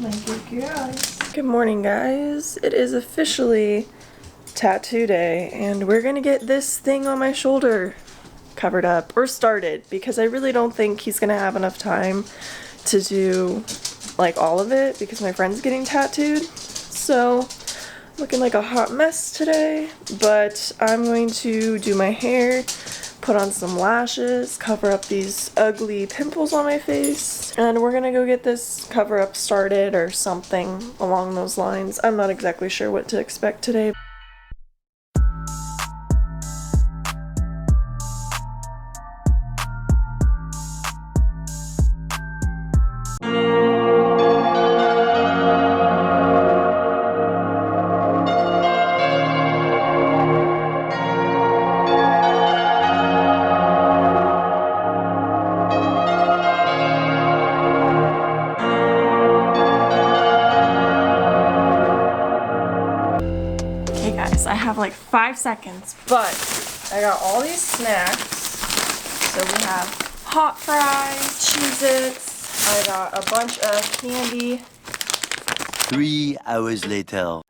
My good girls. Good morning, guys. It is officially tattoo day, and we're gonna get this thing on my shoulder covered up, or started, because I really don't think he's gonna have enough time to do like all of it because my friend's getting tattooed. So looking like a hot mess today, but I'm going to do my hair, put on some lashes, cover up these ugly pimples on my face, and we're gonna go get this cover up started or something along those lines. I'm not exactly sure what to expect today. I have like 5 seconds, but I got all these snacks. So we have hot fries, Cheez-Its, I got a bunch of candy. 3 hours later.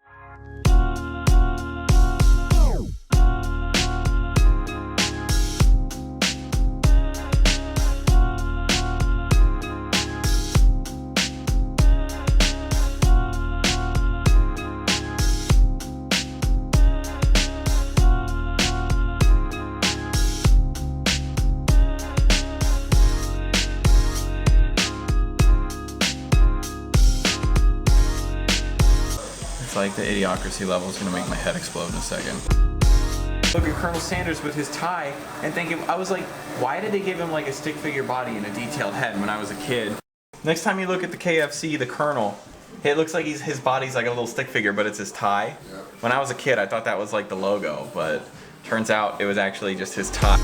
Like the idiocracy level is gonna make my head explode in a second. Look at Colonel Sanders with his tie and thinking, I was like, why did they give him like a stick figure body and a detailed head when I was a kid? Next time you look at the KFC, the Colonel, it looks like his body's like a little stick figure, but it's his tie. When I was a kid, I thought that was like the logo, but turns out it was actually just his tie.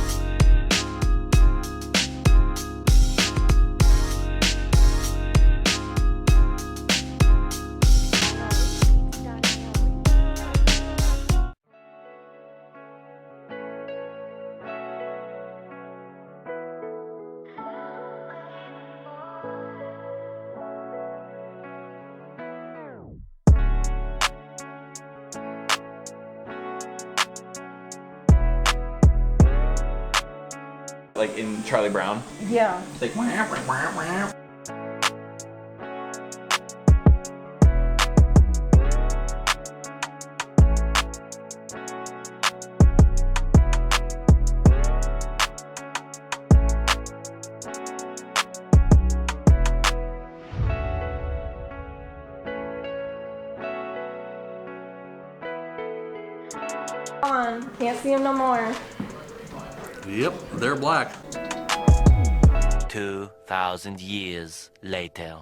Like in Charlie Brown? Yeah. It's like wah, wah, wah, wah. Come on, can't see him no more. Yep, they're black. 2,000 years later.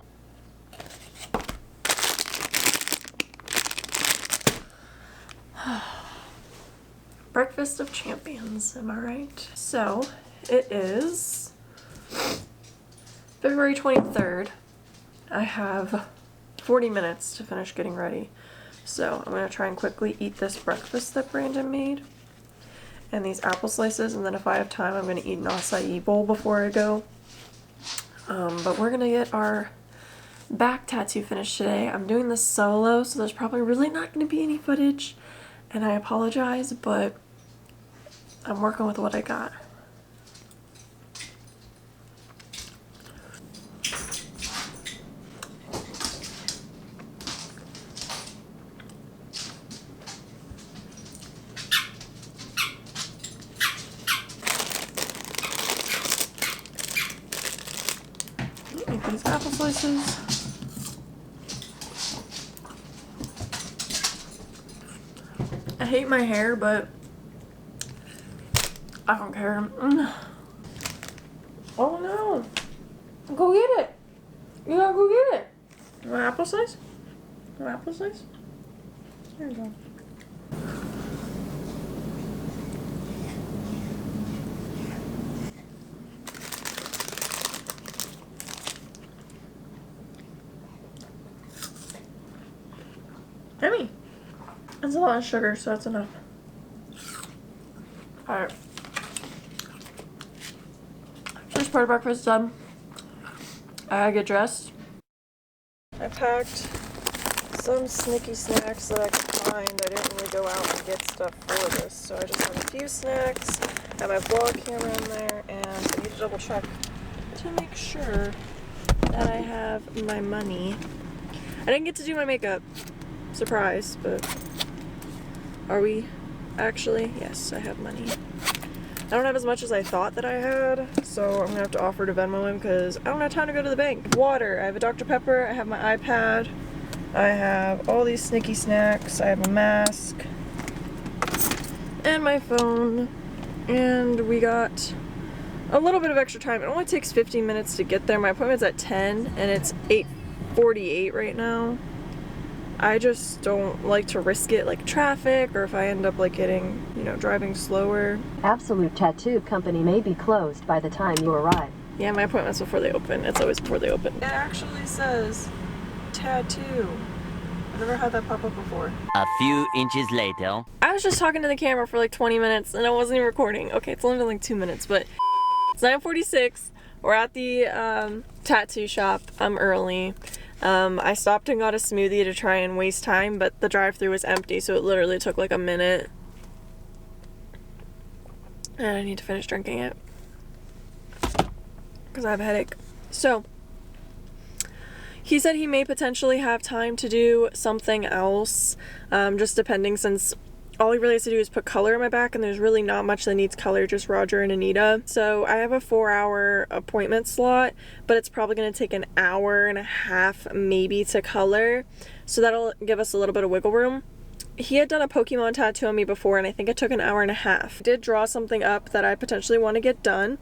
Breakfast of champions, am I right? So, it is February 23rd. I have 40 minutes to finish getting ready. So, I'm going to try and quickly eat this breakfast that Brandon made. And these apple slices, and then if I have time, I'm going to eat an acai bowl before I go. But we're going to get our back tattoo finished today. I'm doing this solo, so there's probably really not going to be any footage, and I apologize, but I'm working with what I got. Eat these apple slices. I hate my hair, but I don't care. Oh no! Go get it! You gotta go get it! You want apple slice? You want apple slice? There you go. Yummy. That's a lot of sugar, so that's enough. Alright. First part of breakfast done. I gotta get dressed. I packed some sneaky snacks that I could find. I didn't really go out and get stuff for this, so I just have a few snacks. I have my vlog camera in there, and I need to double check to make sure that I have my money. I didn't get to do my makeup. Surprise, but are we actually? Yes, I have money. I don't have as much as I thought that I had, so I'm gonna have to offer to Venmo him because I don't have time to go to the bank. Water, I have a Dr. Pepper, I have my iPad, I have all these sneaky snacks, I have a mask, and my phone, and we got a little bit of extra time. It only takes 15 minutes to get there. My appointment's at 10, and it's 8:48 right now. I just don't like to risk it, like traffic, or if I end up like getting, you know, driving slower. Absolute Tattoo Company may be closed by the time you arrive. Yeah, my appointment's before they open. It's always before they open. It actually says tattoo. I've never had that pop up before. A few inches later. I was just talking to the camera for like 20 minutes and I wasn't even recording. Okay, it's only been like 2 minutes, but it's 9:46. We're at the tattoo shop. I'm early. I stopped and got a smoothie to try and waste time, but the drive-thru was empty, so it literally took like a minute. And I need to finish drinking it because I have a headache. So he said he may potentially have time to do something else, just depending, since all he really has to do is put color in my back, and there's really not much that needs color, just Roger and Anita. So I have a 4-hour appointment slot, but it's probably going to take an hour and a half maybe to color. So that'll give us a little bit of wiggle room. He had done a Pokemon tattoo on me before, and I think it took an hour and a half. I did draw something up that I potentially want to get done,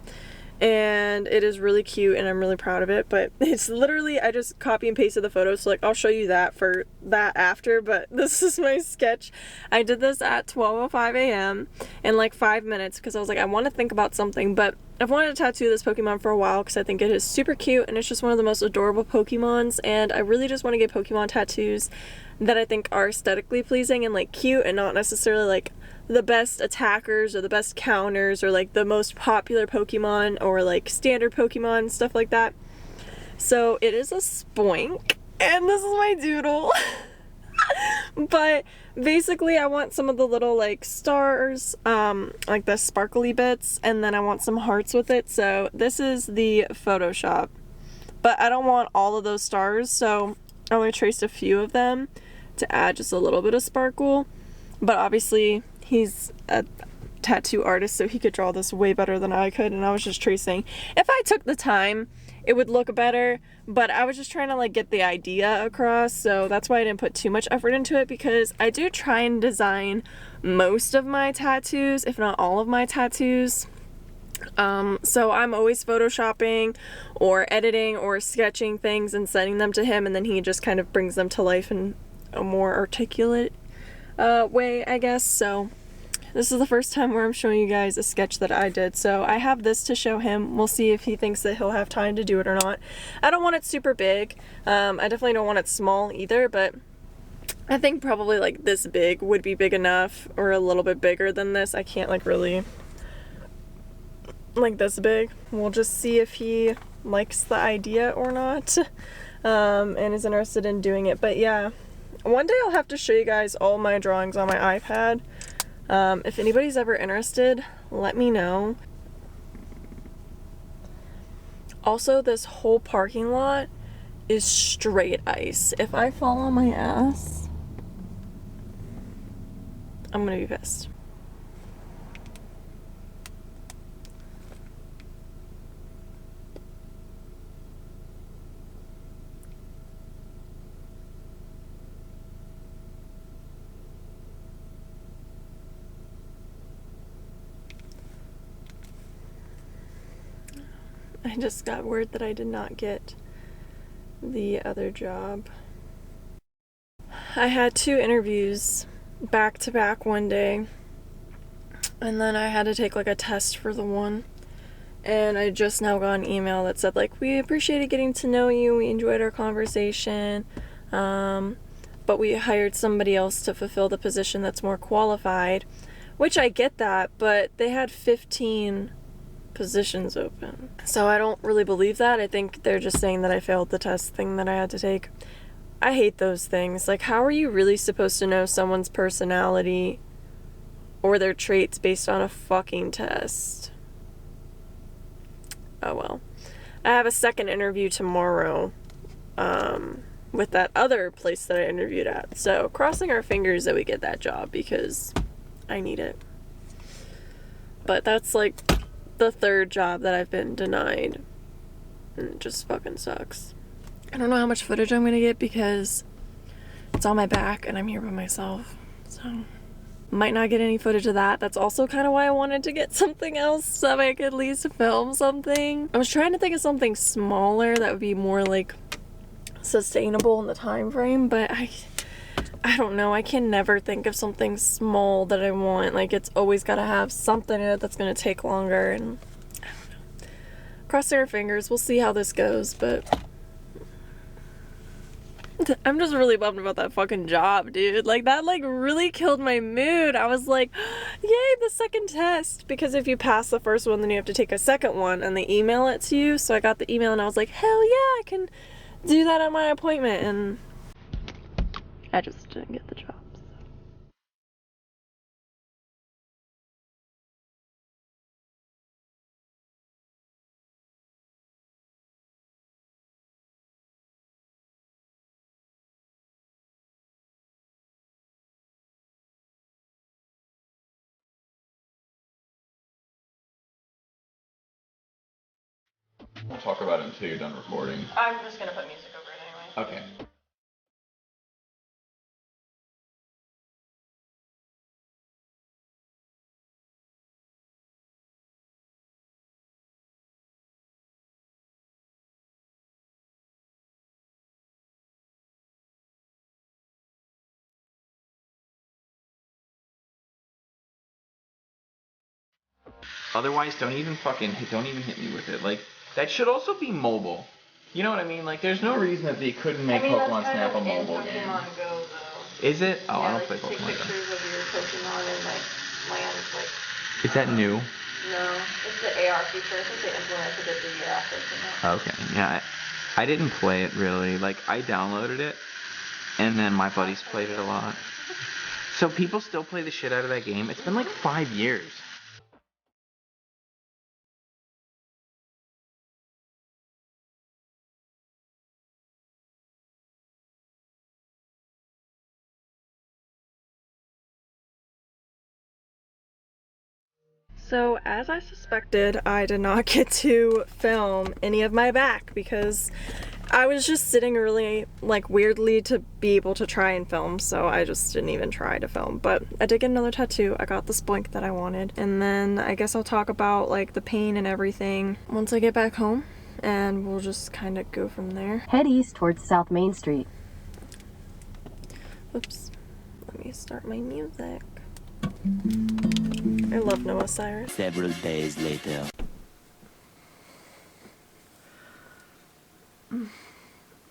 and it is really cute and I'm really proud of it, but it's literally, I just copy and pasted the photos, so like I'll show you that for that after, but this is my sketch. I did this at 12:05 a.m. in like 5 minutes because I was like, I want to think about something, but I've wanted to tattoo this Pokemon for a while because I think it is super cute and it's just one of the most adorable Pokemons, and I really just want to get Pokemon tattoos that I think are aesthetically pleasing and like cute, and not necessarily like the best attackers or the best counters or like the most popular Pokemon or like standard Pokemon, stuff like that. So it is a Spoink, and this is my doodle. But basically I want some of the little like stars, like the sparkly bits, and then I want some hearts with it. So this is the Photoshop, but I don't want all of those stars, so I only traced a few of them to add just a little bit of sparkle. But obviously he's a tattoo artist, so he could draw this way better than I could, and I was just tracing. If I took the time, it would look better, but I was just trying to like get the idea across, so that's why I didn't put too much effort into it, because I do try and design most of my tattoos, if not all of my tattoos. So I'm always photoshopping or editing or sketching things and sending them to him, and then he just kind of brings them to life in a more articulate way, I guess. So this is the first time where I'm showing you guys a sketch that I did, so I have this to show him. We'll see if he thinks that he'll have time to do it or not. I don't want it super big. I definitely don't want it small either, but I think probably like this big would be big enough, or a little bit bigger than this. I can't like really like this big. We'll just see if he likes the idea or not, and is interested in doing it. But yeah, one day I'll have to show you guys all my drawings on my iPad. If anybody's ever interested, let me know. Also, this whole parking lot is straight ice. If I fall on my ass, I'm gonna be pissed. I just got word that I did not get the other job. I had 2 interviews back to back one day, and then I had to take like a test for the one, and I just now got an email that said like, we appreciated getting to know you, we enjoyed our conversation, but we hired somebody else to fulfill the position that's more qualified, which I get that, but they had 15 positions open. So I don't really believe that. I think they're just saying that I failed the test thing that I had to take. I hate those things. Like, how are you really supposed to know someone's personality or their traits based on a fucking test? Oh well. I have a second interview tomorrow with that other place that I interviewed at. So crossing our fingers that we get that job because I need it. But that's like the third job that I've been denied. And it just fucking sucks. I don't know how much footage I'm gonna get because it's on my back and I'm here by myself. So might not get any footage of that. That's also kind of why I wanted to get something else so I could at least film something. I was trying to think of something smaller that would be more like sustainable in the time frame, but I don't know. I can never think of something small that I want. Like, it's always got to have something in it that's going to take longer, and I don't know. Crossing our fingers. We'll see how this goes, but I'm just really bummed about that fucking job, dude. Like, that, like, really killed my mood. I was like, yay, the second test. Because if you pass the first one, then you have to take a second one, and they email it to you. So I got the email, and I was like, hell yeah, I can do that at my appointment. And I just didn't get the job. We'll talk about it until you're done recording. I'm just gonna put music over it anyway. Okay. Otherwise, don't even hit me with it. Like, that should also be mobile. You know what I mean? Like, there's no reason that they couldn't make Pokemon Snap a mobile game. Pokemon Go, though. Is it? Oh, Yeah, I don't like, play take Pokemon Go. pictures of your Pokemon and, like, land, like... Is that new? No, it's the AR feature. I think they implemented it the year after it came out. Okay, yeah. I didn't play it, really. Like, I downloaded it, and then my buddies played it a lot. So people still play the shit out of that game. It's been, like, 5 years. So, as I suspected, I did not get to film any of my back because I was just sitting really, like, weirdly to be able to try and film, so I just didn't even try to film. But I did get another tattoo. I got the spoink that I wanted. And then I guess I'll talk about, like, the pain and everything once I get back home, and we'll just kind of go from there. Head east towards South Main Street. Oops. Let me start my music. I love Noah Cyrus. Several days later.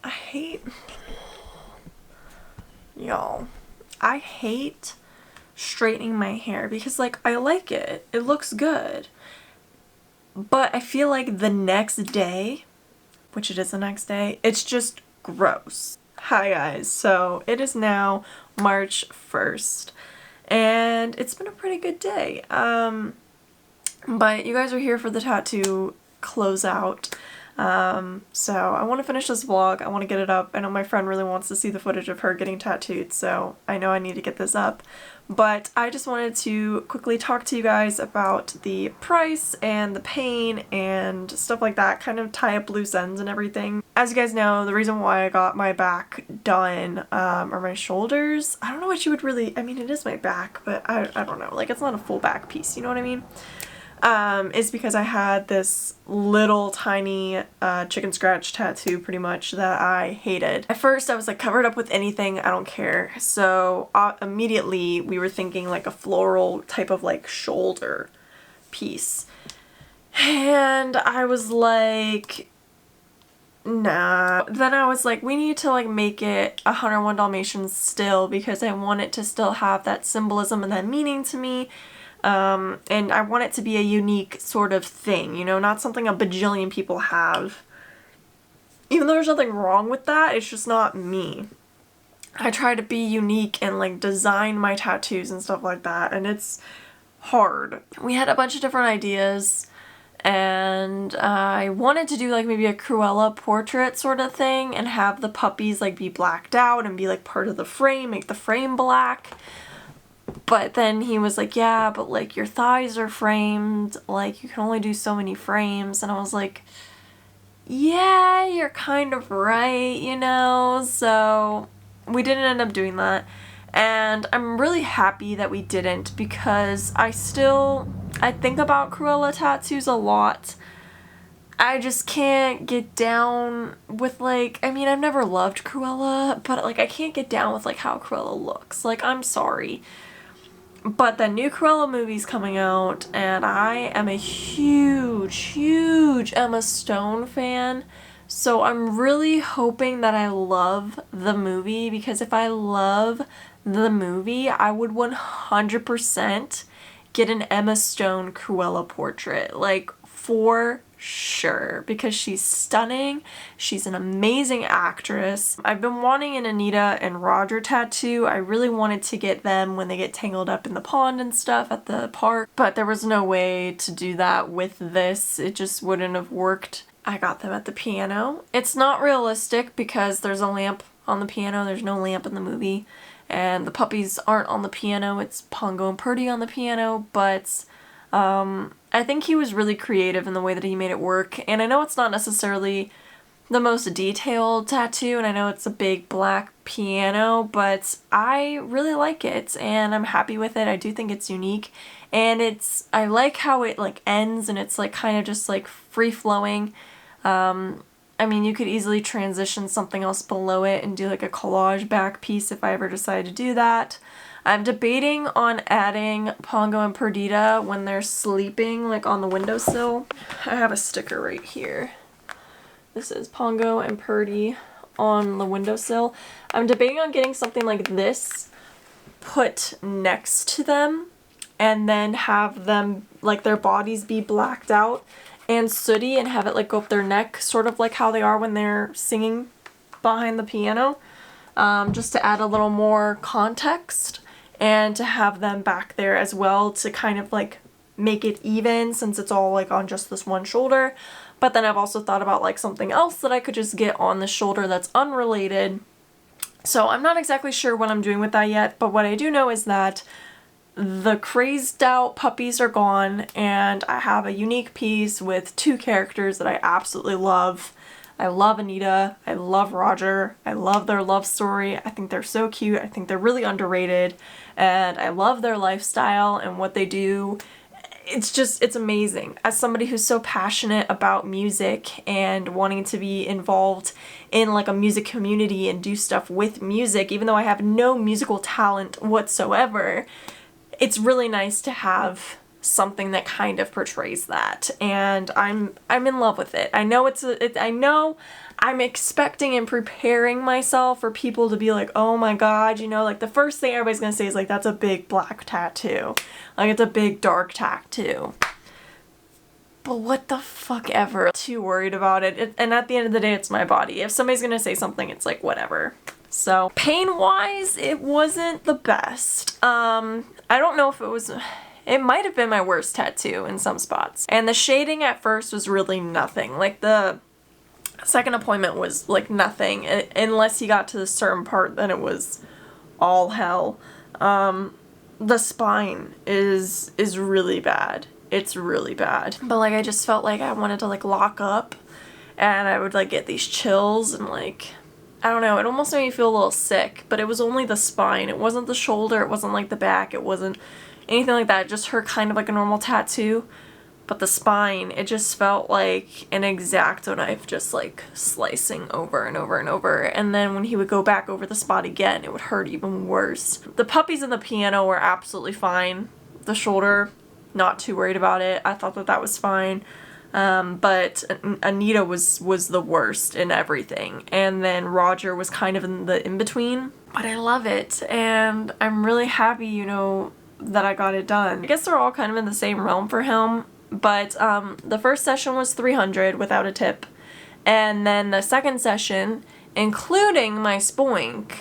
I hate... Y'all. I hate straightening my hair because, like, I like it. It looks good. But I feel like the next day, which it is the next day, it's just gross. Hi guys, so it is now March 1st. And it's been a pretty good day. But you guys are here for the tattoo closeout. So I want to finish this vlog. I want to get it up. I know my friend really wants to see the footage of her getting tattooed, so I know I need to get this up. But I just wanted to quickly talk to you guys about the price and the pain and stuff like that, kind of tie up loose ends and everything. As you guys know, the reason why I got my back done are my shoulders. I don't know what you would really, I mean, it is my back, but I don't know. Like, it's not a full back piece, you know what I mean? Is because I had this little tiny chicken scratch tattoo pretty much that I hated. At first I was like, cover it up with anything, I don't care. So immediately we were thinking like a floral type of like shoulder piece. And I was like, nah. Then I was like, we need to like make it 101 Dalmatians still because I want it to still have that symbolism and that meaning to me. And I want it to be a unique sort of thing, you know, not something a bajillion people have. Even though there's nothing wrong with that, it's just not me. I try to be unique and like design my tattoos and stuff like that, and it's hard. We had a bunch of different ideas, and I wanted to do like maybe a Cruella portrait sort of thing and have the puppies like be blacked out and be like part of the frame, make the frame black. But then he was like, yeah, but like your thighs are framed, like you can only do so many frames. And I was like, yeah, you're kind of right, you know? So we didn't end up doing that. And I'm really happy that we didn't, because I think about Cruella tattoos a lot. I just can't get down with like, I mean, I've never loved Cruella, but like I can't get down with like how Cruella looks. Like, I'm sorry. But the new Cruella movie's coming out, and I am a huge Emma Stone fan. So I'm really hoping that I love the movie, because if I love the movie, I would 100% get an Emma Stone Cruella portrait. Like, for sure, because she's stunning. She's an amazing actress. I've been wanting an Anita and Roger tattoo. I really wanted to get them when they get tangled up in the pond and stuff at the park, but there was no way to do that with this. It just wouldn't have worked. I got them at the piano. It's not realistic because there's a lamp on the piano. There's no lamp in the movie, and the puppies aren't on the piano. It's Pongo and Purdy on the piano, but I think he was really creative in the way that he made it work. And I know it's not necessarily the most detailed tattoo, and I know it's a big black piano, but I really like it and I'm happy with it. I do think it's unique, and I like how it like ends, and it's like kind of just like free flowing. I mean, you could easily transition something else below it and do like a collage back piece if I ever decide to do that. I'm debating on adding Pongo and Perdita when they're sleeping, like on the windowsill. I have a sticker right here. This is Pongo and Purdy on the windowsill. I'm debating on getting something like this put next to them, and then have them, like their bodies be blacked out and sooty, and have it like go up their neck, sort of like how they are when they're singing behind the piano, just to add a little more context. And to have them back there as well to kind of like make it even, since it's all like on just this one shoulder. But then I've also thought about like something else that I could just get on the shoulder that's unrelated. So I'm not exactly sure what I'm doing with that yet, but what I do know is that the crazed out puppies are gone, and I have a unique piece with two characters that I absolutely love. I love Anita, I love Roger, I love their love story. I think they're so cute, I think they're really underrated, and I love their lifestyle and what they do. It's amazing. As somebody who's so passionate about music and wanting to be involved in like a music community and do stuff with music, even though I have no musical talent whatsoever, it's really nice to have something that kind of portrays that, and I'm in love with it. I know I know I'm expecting and preparing myself for people to be like, oh my god, you know, like the first thing everybody's gonna say is like, that's a big black tattoo, like it's a big dark tattoo. But what the fuck ever. Too worried about it, and at the end of the day, it's my body. If somebody's gonna say something, it's like whatever. So pain wise, it wasn't the best. I don't know if it might have been my worst tattoo in some spots. And the shading at first was really nothing. Like the second appointment was like nothing, unless he got to the certain part, then it was all hell. The spine is really bad. It's really bad. But like I just felt like I wanted to like lock up, and I would like get these chills, and like, I don't know, it almost made me feel a little sick. But it was only the spine. It wasn't the shoulder, it wasn't like the back, it wasn't anything like that. It just hurt kind of like a normal tattoo. But the spine, it just felt like an X-Acto knife just like slicing over and over and over. And then when he would go back over the spot again, it would hurt even worse. The puppies and the piano were absolutely fine. The shoulder, not too worried about it. I thought that was fine. But Anita was the worst in everything. And then Roger was kind of in the in-between. But I love it, and I'm really happy, you know, that I got it done. I guess they're all kind of in the same realm for him, but the first session was $300 without a tip, and then the second session, including my spoink,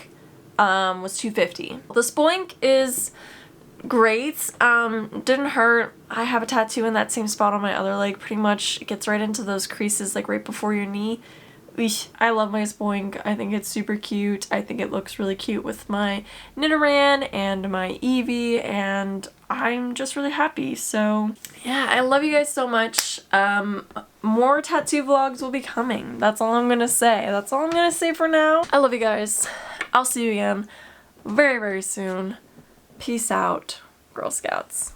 was $250. The Spoink is great. Didn't hurt. I have a tattoo in that same spot on my other leg. Pretty much it gets right into those creases like right before your knee. Eesh, I love my Spoink. I think it's super cute. I think it looks really cute with my Nidoran and my Eevee, and I'm just really happy. So yeah, I love you guys so much. More tattoo vlogs will be coming. That's all I'm gonna say. That's all I'm gonna say for now. I love you guys. I'll see you again very, very soon. Peace out, Girl Scouts.